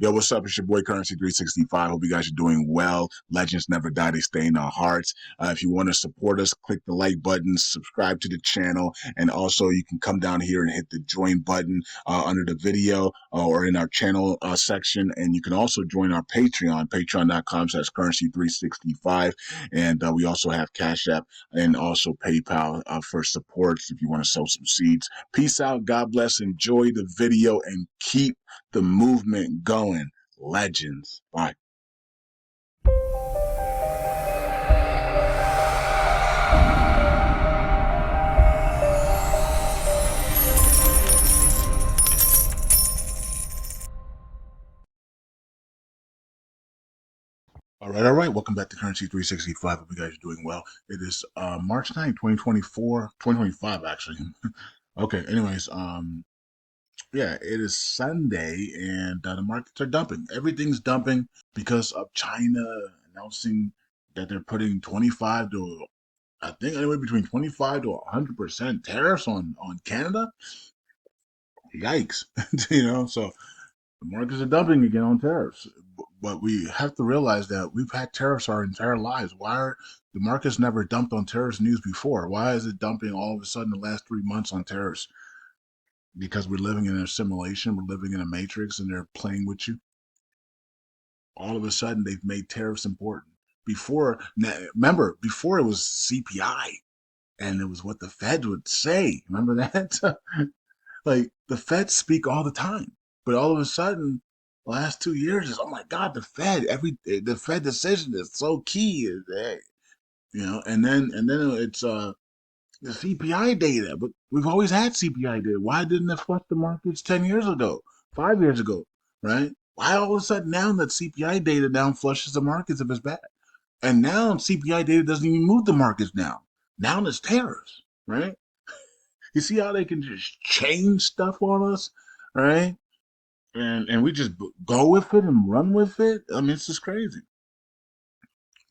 Yo, what's up? It's your boy Currency 365. Hope you guys are doing well. Legends never die, they stay in our hearts. If you want to support us, click the like button, subscribe to the channel, and also you can come down here and hit the join button under the video or in our channel section. And you can also join our Patreon, patreon.com/currency365. And we also have Cash App and also PayPal for support if you want to sow some seeds. Peace out. God bless. Enjoy the video and keep the movement going. Legends. Bye. All right. Welcome back to Currency 365. Hope you guys are doing well. It is March 9th, 2024, 2025, actually. Okay, anyways, yeah, it is Sunday and the markets are dumping. Everything's dumping because of China announcing that they're putting 25 to, I think, anywhere between 25 to 100% tariffs on Canada. Yikes. So the markets are dumping again on tariffs. But we have to realize that we've had tariffs our entire lives. Why are the markets never dumped on tariffs news before? Why is it dumping all of a sudden the last 3 months on tariffs? Because we're living in a simulation, we're living in a matrix, and they're playing with you. All of a sudden, they've made tariffs important. Remember, before it was CPI, and it was what the Fed would say. Remember that? Like the Fed speak all the time, but all of a sudden, the last 2 years is, oh my God, the Fed decision is so key, and then it's the CPI data, but we've always had CPI data. Why didn't it flush the markets 10 years ago, 5 years ago, right? Why all of a sudden now that CPI data down flushes the markets if it's bad, and now CPI data doesn't even move the markets down. Now it's tariffs, right? You see how they can just change stuff on us, right? And we just go with it and run with it. I mean, it's just crazy.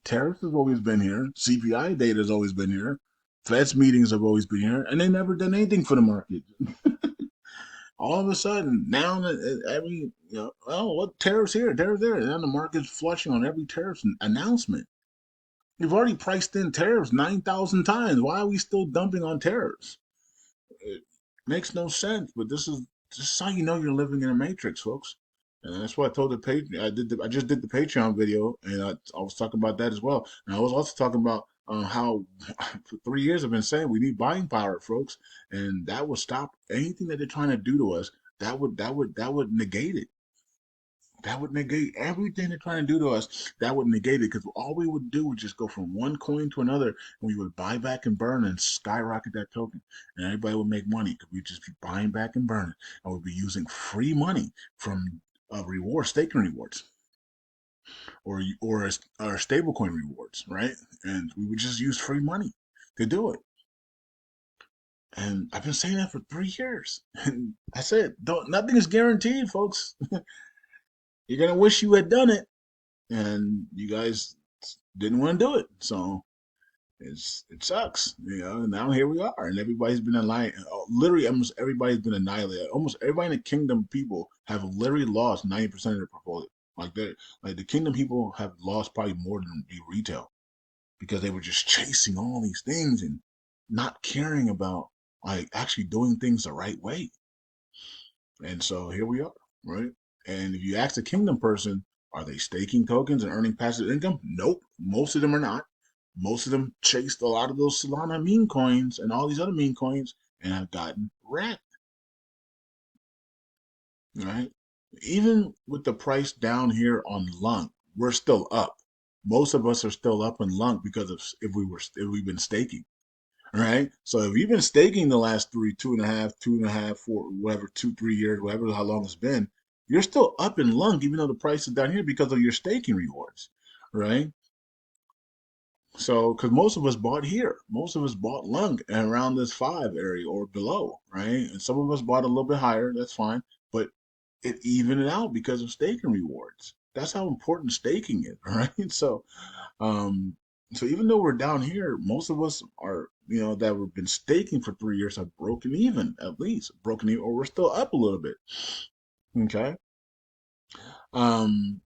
Tariffs has always been here. CPI data has always been here. Fed's meetings have always been here, and they never done anything for the market. All of a sudden, now every oh, what tariffs here, tariffs there, and then the market's flushing on every tariff announcement. We've already priced in tariffs 9,000 times. Why are we still dumping on tariffs? It makes no sense. But this is how you know you're living in a matrix, folks. And that's why I told the page. I just did the Patreon video, and I was talking about that as well. And I was also talking about how for 3 years I've been saying we need buying power, folks, and that would stop anything that they're trying to do to us. That would negate it. That would negate everything they're trying to do to us. That would negate it because all we would do would just go from one coin to another, and we would buy back and burn and skyrocket that token, and everybody would make money because we'd just be buying back and burning, and we'd be using free money from staking rewards, or stablecoin rewards, right? And we would just use free money to do it. And I've been saying that for 3 years. And I said, don't nothing is guaranteed, folks. You're gonna wish you had done it, and you guys didn't want to do it. So it sucks, And now here we are, and everybody's been annihilated. Literally, almost everybody's been annihilated. Almost everybody in the kingdom people have literally lost 90% of their portfolio. Like the kingdom people have lost probably more than the retail because they were just chasing all these things and not caring about like actually doing things the right way. And so here we are, right? And if you ask a kingdom person, are they staking tokens and earning passive income? Nope. Most of them are not. Most of them chased a lot of those Solana meme coins and all these other meme coins and have gotten wrecked, right? Even with the price down here on LUNC, we're still up. Most of us are still up in LUNC because of if we've been staking, right? So if you've been staking the last 2.5, 4, whatever, 2, 3 years, whatever, how long it's been, you're still up in LUNC, even though the price is down here because of your staking rewards, right? So, because most of us bought here, most of us bought LUNC around this 5 area or below, right? And some of us bought a little bit higher, that's fine, but it evened it out because of staking rewards. That's how important staking is, right? Um, so even though we're down here, most of us are, that we've been staking for 3 years have broken even, at least broken even, or we're still up a little bit. Okay. Um,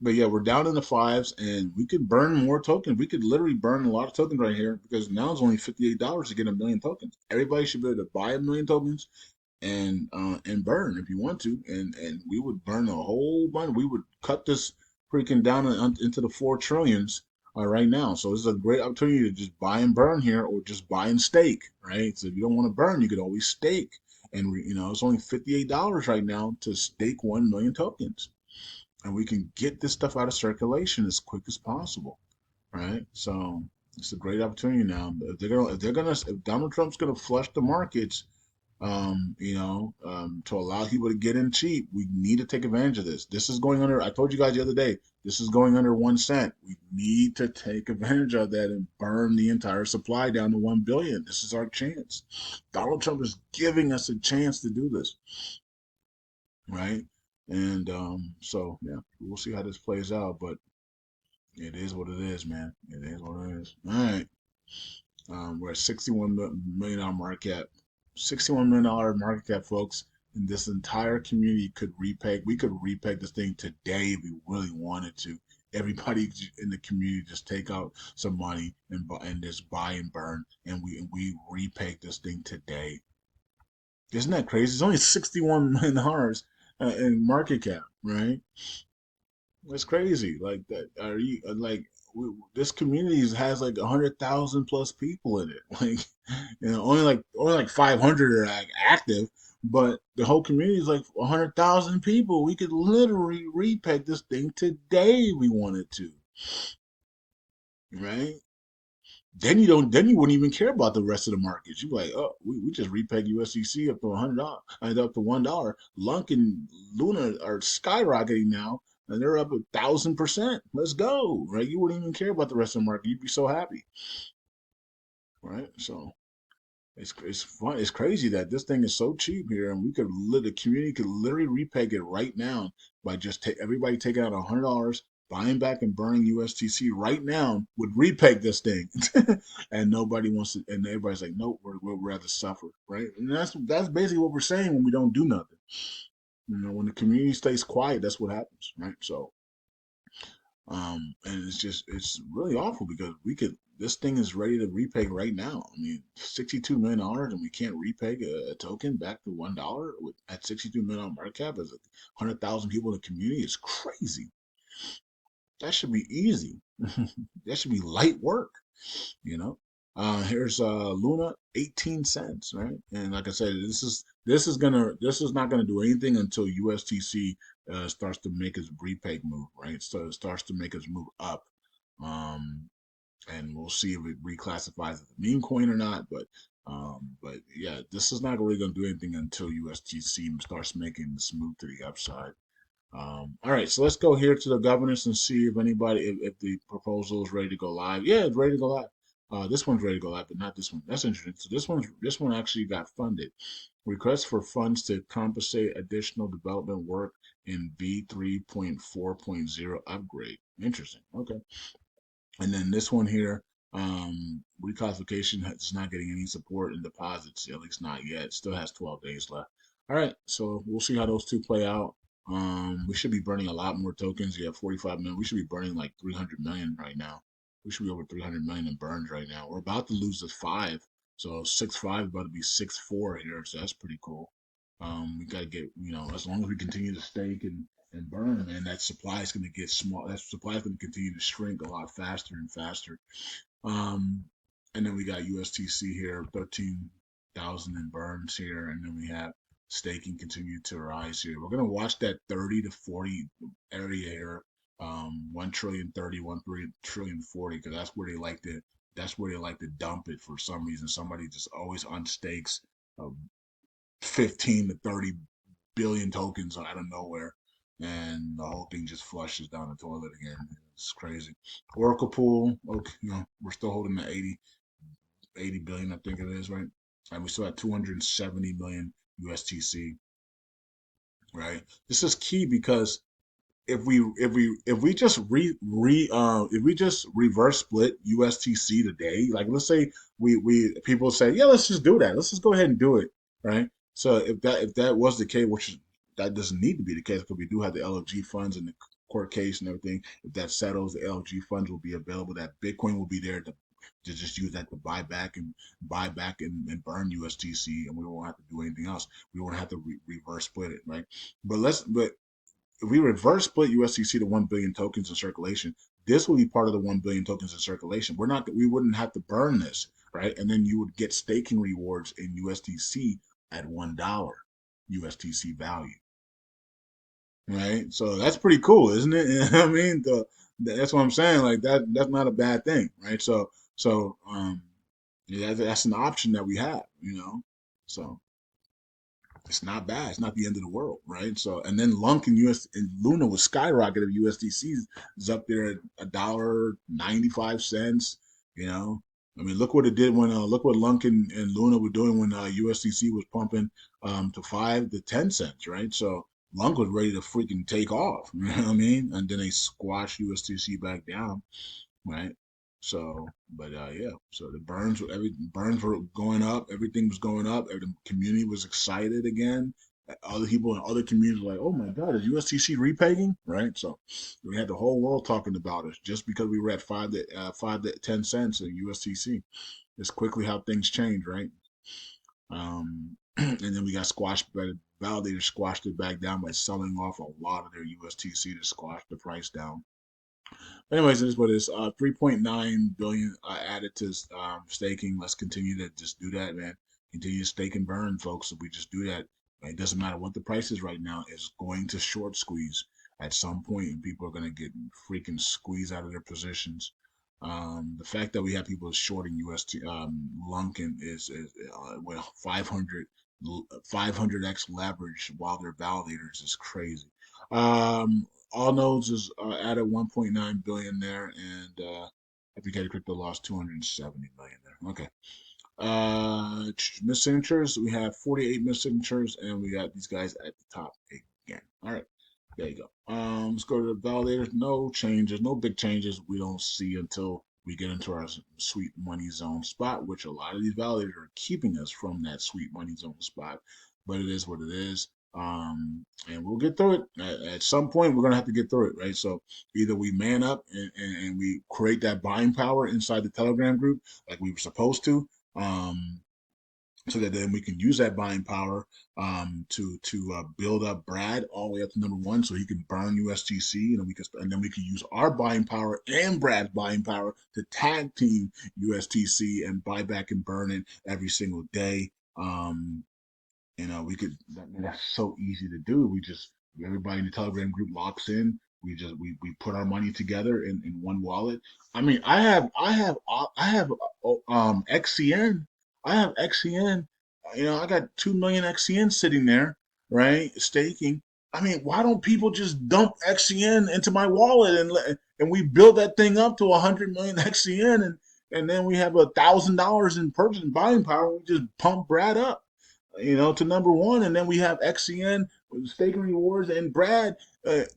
but yeah, we're down in the fives, and we could burn more tokens. We could literally burn a lot of tokens right here because now it's only $58 to get a million tokens. Everybody should be able to buy a million tokens and burn if you want to, and we would burn a whole bunch. We would cut this freaking down into the 4 trillions right now. So this is a great opportunity to just buy and burn here, or just buy and stake, right? So if you don't want to burn, you could always stake, and it's only $58 right now to stake 1 million tokens, and we can get this stuff out of circulation as quick as possible, right? So it's a great opportunity now. If Donald Trump's gonna flush the markets, to allow people to get in cheap, we need to take advantage of this. This is going under, I told you guys the other day, this is going under 1 cent. We need to take advantage of that and burn the entire supply down to 1 billion. This is our chance. Donald Trump is giving us a chance to do this, right? And so, yeah, we'll see how this plays out, but it is what it is, man. It is what it is. All right. We're at $61 million market cap. $61 million market cap, folks. And this entire community could repeg. We could repeg this thing today if we really wanted to. Everybody in the community just take out some money and just buy and burn, and we repeg this thing today. Isn't that crazy? It's only $61 million in market cap, right? It's crazy. Like that. Are you like this community has like 100,000 plus people in it? Like, only like 500 are like active, but the whole community is like 100,000 people. We could literally repeg this thing today if we wanted to, right? Then you don't. Then you wouldn't even care about the rest of the markets. You're like, oh, we just repeg USDC up to $100, up to $1. LUNC and Luna are skyrocketing now, and they're up 1,000%. Let's go, right? You wouldn't even care about the rest of the market. You'd be so happy, right? So it's fun. It's crazy that this thing is so cheap here, and the community could literally repeg it right now by just everybody taking out $100, buying back and burning USTC right now would repeg this thing, and nobody wants to, and everybody's like, nope, we'd rather suffer, right? And that's basically what we're saying when we don't do nothing. When the community stays quiet, that's what happens, right? So and it's really awful because this thing is ready to repeg right now. I mean, $62 million and we can't repeg a token back to $1 at $62 million market cap as 100,000 people in the community is crazy. That should be easy. That should be light work, you know. Here's Luna, 18 cents, right? And like I said, this is not gonna do anything until USTC starts to make its repeg move, right? So it starts to make its move up. Um, and we'll see if it reclassifies as a meme coin or not. But yeah, this is not really gonna do anything until USTC starts making this move to the upside. All right, so let's go here to the governance and see if the proposal is ready to go live. Yeah, it's ready to go live. This one's ready to go live, but not this one. That's interesting. So this one actually got funded. Request for funds to compensate additional development work in V3.4.0 upgrade. Interesting. Okay. And then this one here, reclassification is not getting any support in deposits, at least not yet. Still has 12 days left. All right, so we'll see how those two play out. We should be burning a lot more tokens. You have 45 million. We should be burning like 300 million right now. We should be over 300 million in burns right now. We're about to lose the five, so 6.5 about to be 6.4 here. So that's pretty cool. We got to get, as long as we continue to stake and burn, man, that supply is going to get small. That supply is going to continue to shrink a lot faster and faster. Um, and then we got USTC here, 13,000 in burns here, and then we have staking continue to rise here. We're going to watch that 30 to 40 area here, 1 trillion 30, 1 trillion 40, because that's where they like to dump it for some reason. Somebody just always unstakes 15 to 30 billion tokens out of nowhere, and the whole thing just flushes down the toilet again. It's crazy. Oracle pool, okay, we're still holding the 80 billion, I think it is, right? And we still have 270 million USTC, right? This is key because if we just if we just reverse split USTC today, like let's say we people say, yeah, let's just do that. Let's just go ahead and do it, right? So if that was the case, which that doesn't need to be the case because we do have the LFG funds and the court case and everything. If that settles, the LFG funds will be available. That Bitcoin will be there to just use that to buy back and burn USDC, and we won't have to do anything else. We won't have to reverse split it, right? But if we reverse split USDC to 1 billion tokens in circulation, this will be part of the 1 billion tokens in circulation. We wouldn't have to burn this, right? And then you would get staking rewards in USDC at $1 USDC value, right? So that's pretty cool, isn't it? You know what I mean, that's what I'm saying. Like that's not a bad thing, right? So yeah, that's an option that we have, you know. So it's not bad. It's not the end of the world, right? So, and then LUNC and Luna was skyrocketed. USDC is up there at $1.95. You know, I mean, look what it did when look what LUNC and Luna were doing when USDC was pumping to 5 to 10 cents, right? So LUNC was ready to freaking take off. You know what I mean? And then they squashed USDC back down, right? So, but yeah, so burns were going up, everything was going up, the community was excited again. Other people in other communities were like, "Oh my God, is USDC repegging?" Right? So we had the whole world talking about us just because we were at 5 to 10 cents in USDC. It's quickly how things change, right? And then we got squashed by the validators, squashed it back down by selling off a lot of their USDC to squash the price down. Anyways, it is what it is. 3.9 billion added to staking. Let's continue to just do that, man. Continue to stake and burn, folks. If we just do that, it doesn't matter what the price is right now. It's going to short squeeze at some point, and people are going to get freaking squeezed out of their positions. The fact that we have people shorting UST Lunkin is well 500x leverage while they're validators is crazy. All nodes is added 1.9 billion there, and Advocated Crypto lost 270 million there. Okay. Missignatures, we have 48 missignatures, and we got these guys at the top again. All right, there you go. Let's go to the validators. No changes, no big changes. We don't see until we get into our sweet money zone spot, which a lot of these validators are keeping us from that sweet money zone spot. But it is what it is. And we'll get through it. At some point, we're gonna have to get through it, right? So either we man up and we create that buying power inside the Telegram group, like we were supposed to, um, so that then we can use that buying power to build up Brad all the way up to #1, so he can burn USGC, and then we can use our buying power and Brad's buying power to tag team USTC and buy back and burn it every single day. We could. That's so easy to do. Everybody in the Telegram group locks in. We put our money together in one wallet. I mean, I have XCN. I have XCN. I got 2 million XCN sitting there, right, staking. I mean, why don't people just dump XCN into my wallet and we build that thing up to 100 million XCN and then we have $1,000 in purchase and buying power. We just pump Brad up to #1, and then we have XCN with staking rewards and Brad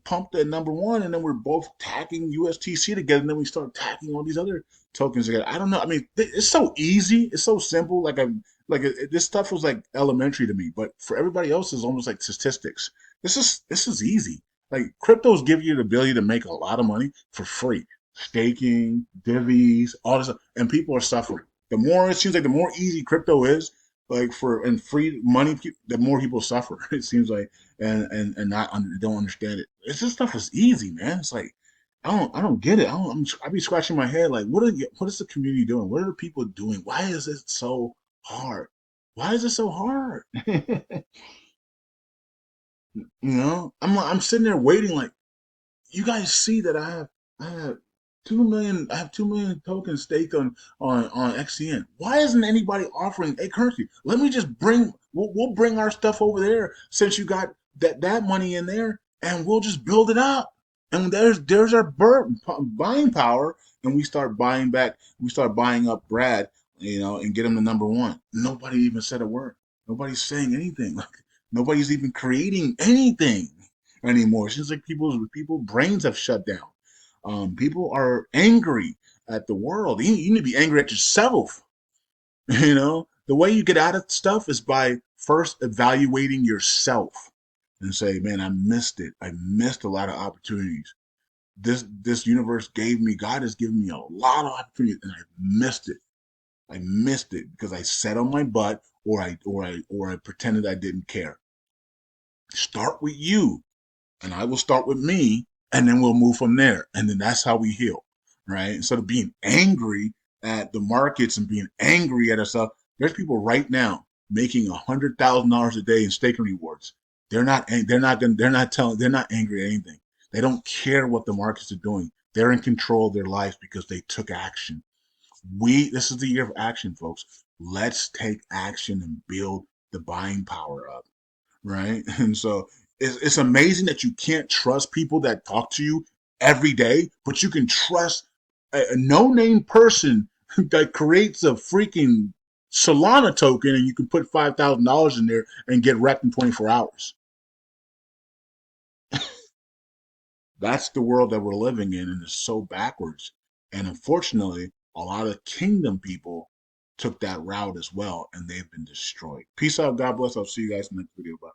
pumped at #1, and then we're both tacking USTC together, and then we start tacking all these other tokens together. I don't know. I mean, it's so easy. It's so simple. This stuff was like elementary to me, but for everybody else, it's almost like statistics. This is easy. Like cryptos give you the ability to make a lot of money for free. Staking, divvies, all this stuff, and people are suffering. It seems like the more easy crypto is, like and free money, the more people suffer. It seems like, and not don't understand it. This stuff is easy, man. It's like I don't get it. I be scratching my head like, what is the community doing? What are the people doing? Why is it so hard? Why is it so hard? I'm sitting there waiting like, you guys see that I have 2 million. I have 2 million tokens staked on XCN. Why isn't anybody offering a currency? Let me just we'll bring our stuff over there since you got that money in there, and we'll just build it up. And there's our buying power, and we start buying back. We start buying up Brad, and get him to #1. Nobody even said a word. Nobody's saying anything. Like nobody's even creating anything anymore. It seems like people brains have shut down. People are angry at the world. You need to be angry at yourself. The way you get out of stuff is by first evaluating yourself. and say, man, I missed it. I missed a lot of opportunities. This universe gave me, God has given me a lot of opportunities, and I missed it. I missed it because I sat on my butt, or I pretended I didn't care. Start with you, and I will start with me, and then we'll move from there. And then that's how we heal, right? Instead of being angry at the markets and being angry at ourselves, there's people right now making $100,000 a day in staking rewards. They're not angry at anything. They don't care what the markets are doing. They're in control of their life because they took action. This is the year of action, folks. Let's take action and build the buying power up, right? And so it's amazing that you can't trust people that talk to you every day, but you can trust a no-name person that creates a freaking Solana token, and you can put $5,000 in there and get wrecked in 24 hours. That's the world that we're living in, and it's so backwards. And unfortunately, a lot of kingdom people took that route as well, and they've been destroyed. Peace out. God bless. I'll see you guys in the next video. Bye.